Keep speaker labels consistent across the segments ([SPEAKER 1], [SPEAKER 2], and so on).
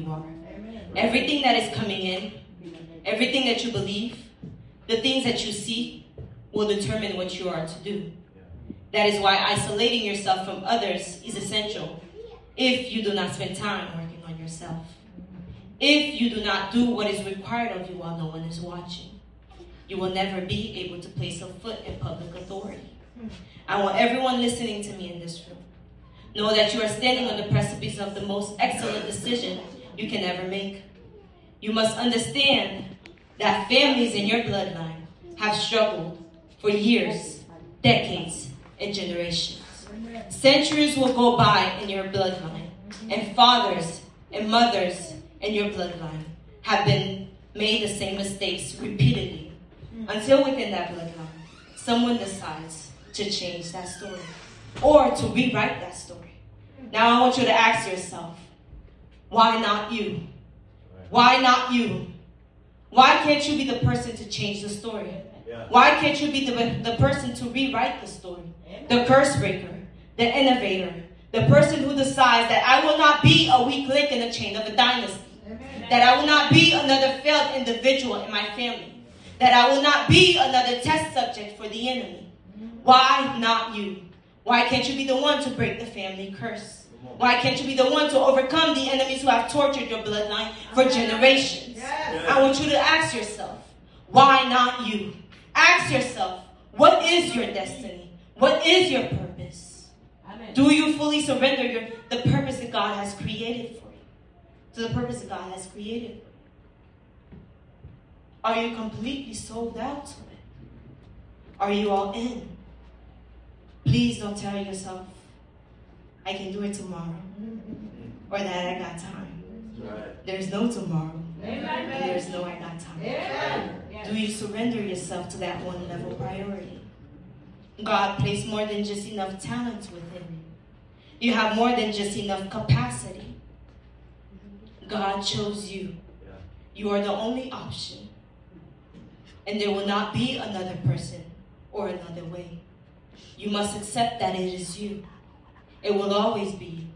[SPEAKER 1] you are. Everything that is coming in, everything that you believe, the things that you see will determine what you are to do. That is why isolating yourself from others is essential if you do not spend time working on yourself. If you do not do what is required of you while no one is watching, you will never be able to place a foot in public authority. I want everyone listening to me in this room know that you are standing on the precipice of the most excellent decision you can ever make. You must understand that families in your bloodline have struggled for years, decades, and generations. Centuries will go by in your bloodline, and fathers and mothers in your bloodline have been made the same mistakes repeatedly until within that bloodline, someone decides to change that story or to rewrite that story. Now I want you to ask yourself, why not you? Why not you? Why can't you be the person to change the story? Why can't you be the person to rewrite the story? The curse breaker, the innovator, the person who decides that I will not be a weak link in the chain of a dynasty. That I will not be another failed individual in my family. That I will not be another test subject for the enemy. Why not you? Why can't you be the one to break the family curse? Why can't you be the one to overcome the enemies who have tortured your bloodline for generations? I want you to ask yourself, why not you? Ask yourself, what is your destiny? What is your purpose? Do you fully surrender the purpose that God has created for you? To the purpose that God has created for you? Are you completely sold out to it? Are you all in? Please don't tell yourself, I can do it tomorrow. Or that I got time. There's no tomorrow. There's no I got time. Do you surrender yourself to that one level priority? God placed more than just enough talent within you. You have more than just enough capacity. God chose you. You are the only option. And there will not be another person or another way. You must accept that it is you. It will always be.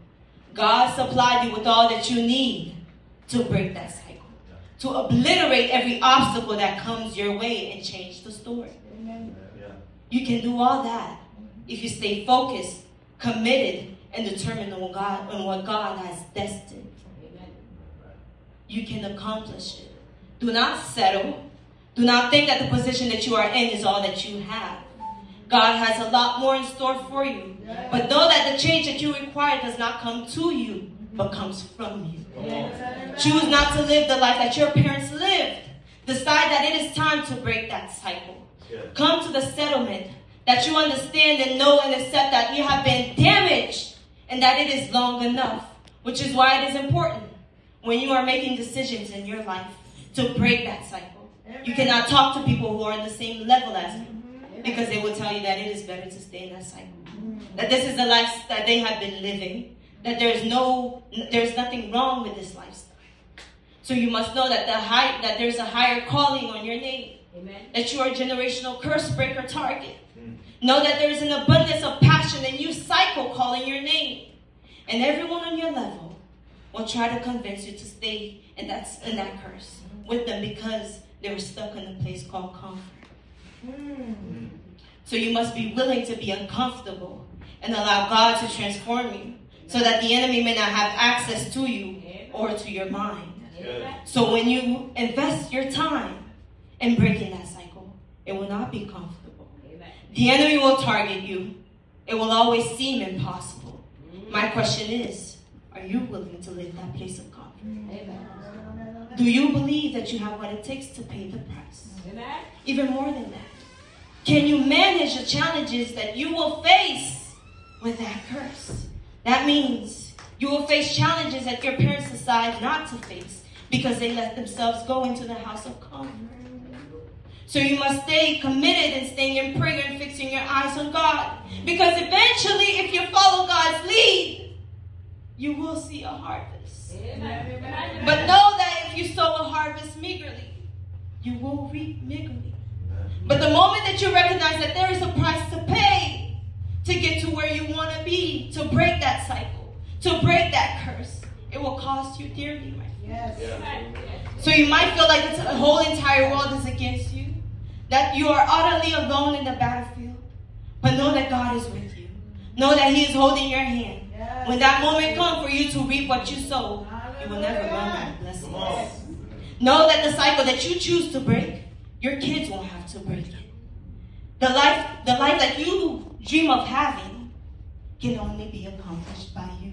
[SPEAKER 1] God supplied you with all that you need to break that cycle. To obliterate every obstacle that comes your way and change the story. You can do all that if you stay focused, committed, and determined on what God has destined. You can accomplish it. Do not settle. Do not think that the position that you are in is all that you have. God has a lot more in store for you. But know that the change that you require does not come to you, but comes from you. Choose not to live the life that your parents lived. Decide that it is time to break that cycle. Come to the settlement that you understand and know and accept that you have been damaged and that it is long enough. Which is why it is important when you are making decisions in your life to break that cycle. You cannot talk to people who are on the same level as you, because they will tell you that it is better to stay in that cycle. That this is the life that they have been living. That there's nothing wrong with this lifestyle. So you must know that there's a higher calling on your name. Amen. That you are a generational curse breaker target. Know that there is an abundance of passion and you cycle calling your name. And everyone on your level will try to convince you to stay in that curse with them because they were stuck in a place called comfort. So you must be willing to be uncomfortable and allow God to transform you so that the enemy may not have access to you or to your mind. So when you invest your time in breaking that cycle, it will not be comfortable. The enemy will target you. It will always seem impossible. My question is, are you willing to live that place of comfort? Do you believe that you have what it takes to pay the price? Even more than that, can you manage the challenges that you will face with that curse? That means you will face challenges that your parents decide not to face because they let themselves go into the house of comfort. So you must stay committed and staying in prayer and fixing your eyes on God. Because eventually, if you follow God's lead, you will see a harvest. But know that if you sow a harvest meagerly, you will reap meagerly. But the moment that you recognize that there is a price to pay to get to where you want to be, to break that cycle, to break that curse, it will cost you dearly, my friend. So you might feel like the whole entire world is against you, that you are utterly alone in the battlefield. But know that God is with you. Know that He is holding your hand. When that moment comes for you to reap what you sow, you will never run out of blessings. Know that the cycle that you choose to break, your kids won't have to break it. The life that you dream of having can only be accomplished by you.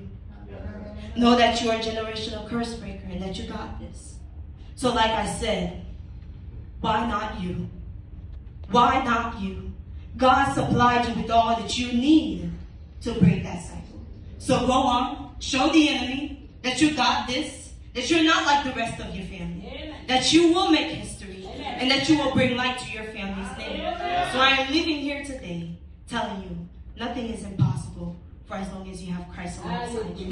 [SPEAKER 1] Know that you are a generational curse breaker and that you got this. So like I said, why not you? Why not you? God supplied you with all that you need to break that cycle. So go on, show the enemy that you got this, that you're not like the rest of your family, that you will make history, and that you will bring light to your family's name. So I am leaving here today telling you nothing is impossible for as long as you have Christ alongside you.